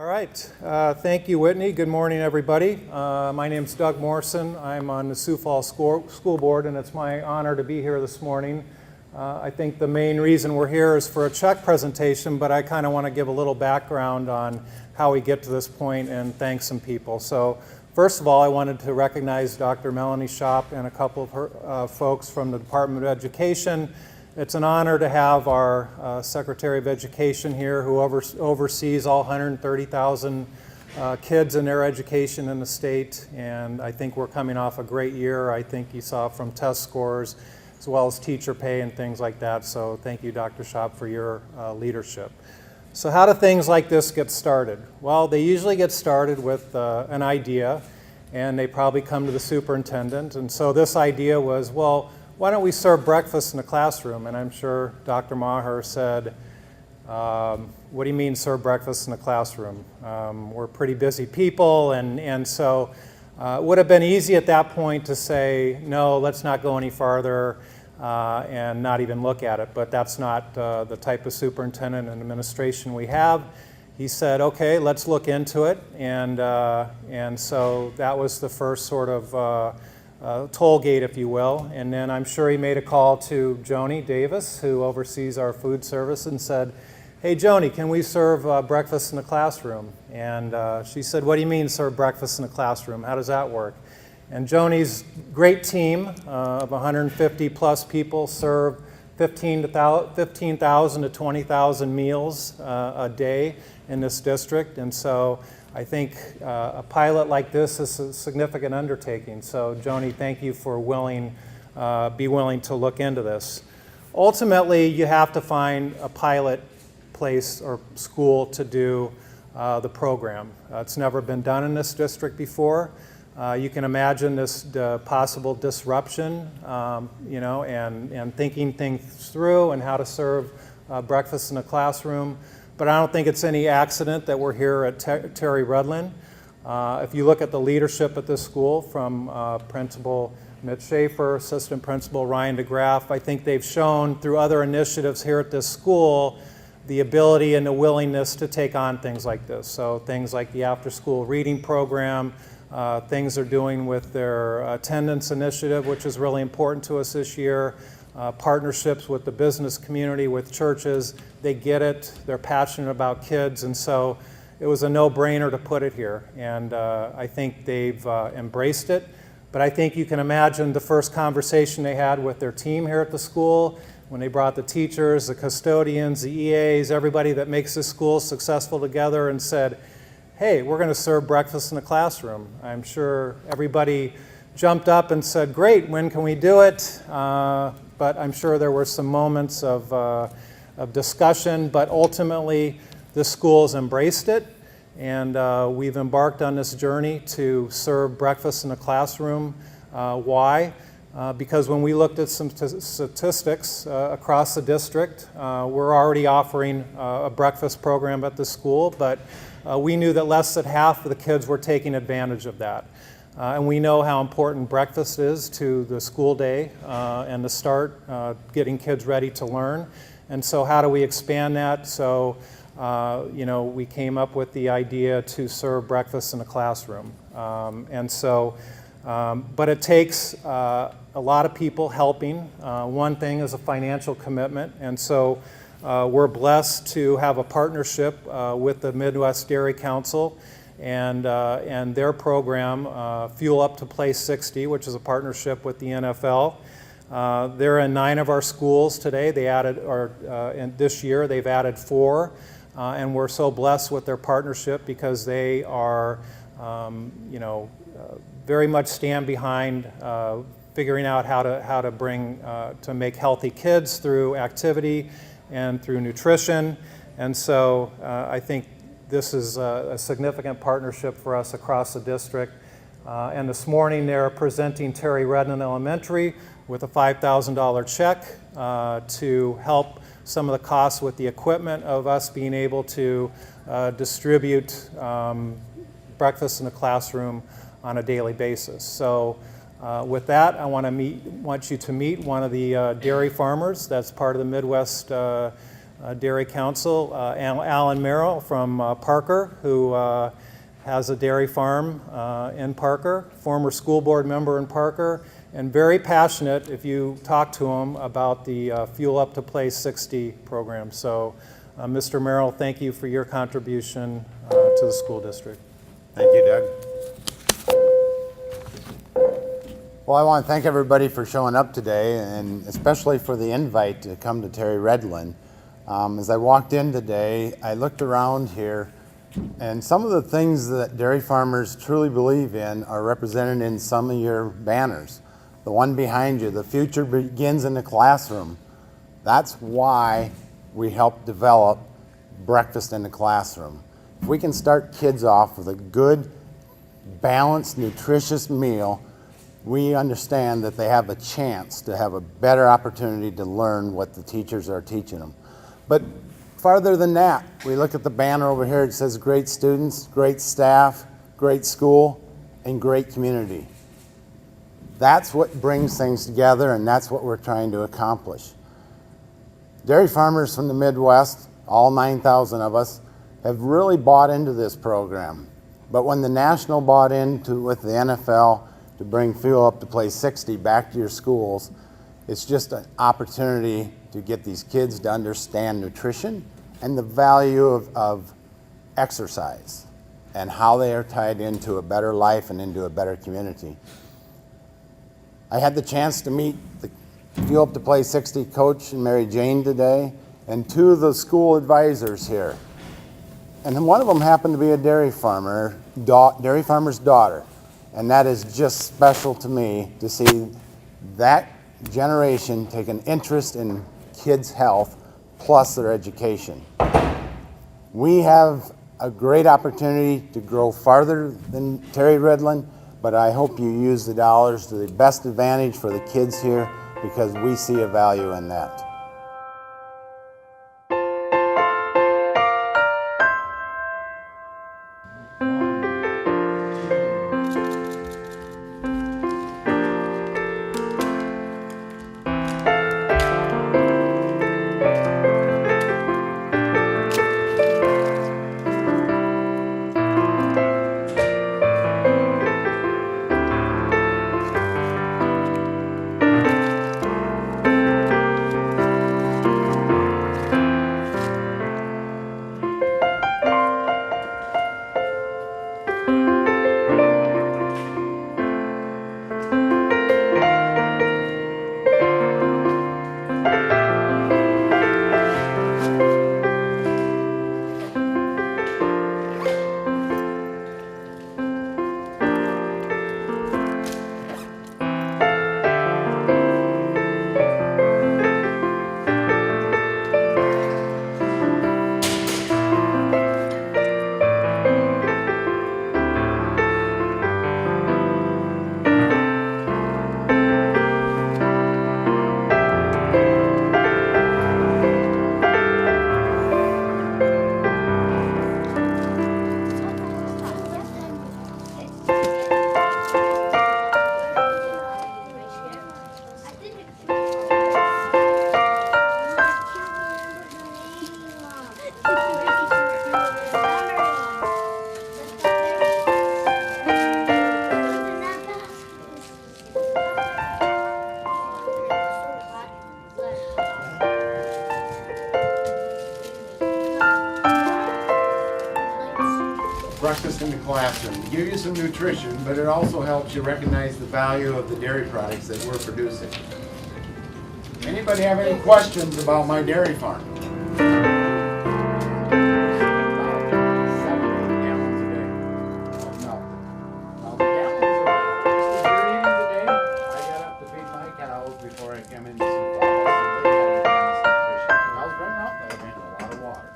All right. Thank you, Whitney. Good morning, everybody. My name is Doug Morrison. I'm on the Sioux Falls School Board, and it's my honor to be here this morning. I think the main reason we're here is for a check presentation, but I kind of want to give a little background on how we get to this point and thank some people. So first of all, I wanted to recognize Dr. Melanie Schopp and a couple of her folks from the Department of Education. It's an honor to have our Secretary of Education here who oversees all 130,000 kids in their education in the state, and I think we're coming off a great year. I think you saw from test scores as well as teacher pay and things like that, so thank you, Dr. Schopp, for your leadership. So how do things like this get started? Well, they usually get started with an idea, and they probably come to the superintendent, and so this idea was, well, why don't we serve breakfast in the classroom? And I'm sure Dr. Maher said, what do you mean serve breakfast in the classroom? We're pretty busy people, and so it would have been easy at that point to say, no, let's not go any farther and not even look at it, but that's not the type of superintendent and administration we have. He said, okay, let's look into it, and so that was the first sort of toll gate, if you will, and then I'm sure he made a call to Joni Davis, who oversees our food service, and said, hey Joni, can we serve breakfast in the classroom? And she said, what do you mean serve breakfast in the classroom? How does that work? And Joni's great team of 150 plus people serve 15,000 to 20,000 meals a day in this district, and so I think a pilot like this is a significant undertaking. So Joni, thank you for be willing to look into this. Ultimately, you have to find a pilot place or school to do the program. It's never been done in this district before. You can imagine this possible disruption, and thinking things through and how to serve breakfast in a classroom. But I don't think it's any accident that we're here at Terry Redlin. If you look at the leadership at this school, from Principal Mitch Schaefer, Assistant Principal Ryan DeGraff, I think they've shown through other initiatives here at this school the ability and the willingness to take on things like this. So things like the after-school reading program, things they're doing with their attendance initiative, which is really important to us this year. Partnerships with the business community, with churches. They get it, they're passionate about kids, and so it was a no-brainer to put it here, and I think they've embraced it. But I think you can imagine the first conversation they had with their team here at the school, when they brought the teachers, the custodians, the EAs, everybody that makes this school successful together, and said, hey, we're going to serve breakfast in the classroom. I'm sure everybody jumped up and said, great, when can we do it? But I'm sure there were some moments of discussion, but ultimately the school's embraced it, and we've embarked on this journey to serve breakfast in the classroom. Why? Because when we looked at some statistics across the district, we're already offering a breakfast program at the school, but we knew that less than half of the kids were taking advantage of that. And we know how important breakfast is to the school day and the start, getting kids ready to learn. And so how do we expand that? So, we came up with the idea to serve breakfast in the classroom. But it takes a lot of people helping. One thing is a financial commitment, and so we're blessed to have a partnership with the Midwest Dairy Council and their program, Fuel Up to Play 60, which is a partnership with the NFL. They're in 9 of our schools today. They added, this year, they've added 4, and we're so blessed with their partnership because they are, very much stand behind figuring out how to bring to make healthy kids through activity and through nutrition, and so I think this is a significant partnership for us across the district. And this morning they're presenting Terry Redlin Elementary with a $5,000 check to help some of the costs with the equipment of us being able to distribute breakfast in the classroom on a daily basis. So with that, I want you to meet one of the dairy farmers that's part of the Midwest Dairy Council, Alan Merrill from Parker, who has a dairy farm in Parker, former school board member in Parker, and very passionate, if you talk to him, about the Fuel Up to Play 60 program. So, Mr. Merrill, thank you for your contribution to the school district. Thank you, Doug. Well, I want to thank everybody for showing up today, and especially for the invite to come to Terry Redlin. As I walked in today, I looked around here, and some of the things that dairy farmers truly believe in are represented in some of your banners. The one behind you, the future begins in the classroom. That's why we help develop breakfast in the classroom. If we can start kids off with a good, balanced, nutritious meal, we understand that they have a chance to have a better opportunity to learn what the teachers are teaching them. But farther than that, we look at the banner over here. It says great students, great staff, great school, and great community. That's what brings things together, and that's what we're trying to accomplish. Dairy farmers from the Midwest, all 9,000 of us, have really bought into this program. But when the National bought into with the NFL to bring Fuel Up to Play 60 back to your schools, it's just an opportunity to get these kids to understand nutrition and the value of exercise and how they are tied into a better life and into a better community. I had the chance to meet the Fuel Up to Play 60 coach and Mary Jane today, and two of the school advisors here. And then one of them happened to be a dairy farmer's daughter. And that is just special to me to see that generation take an interest in kids' health plus their education. We have a great opportunity to grow farther than Terry Redlin, but I hope you use the dollars to the best advantage for the kids here, because we see a value in that. Breakfast in the classroom. Give you some nutrition, but it also helps you recognize the value of the dairy products that we're producing. Anybody have any questions about my dairy farm? 7 gallons a day of milk. Now the gallons are eating today. I got up to feed my cows before I came into Sioux Falls, so they had advanced nutrition. Cows bring out, they drink a lot of water.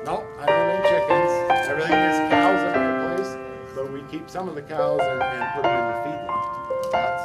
No, I don't need chickens. Everything is cows in my place, but we keep some of the cows and put them in the feed lot. That's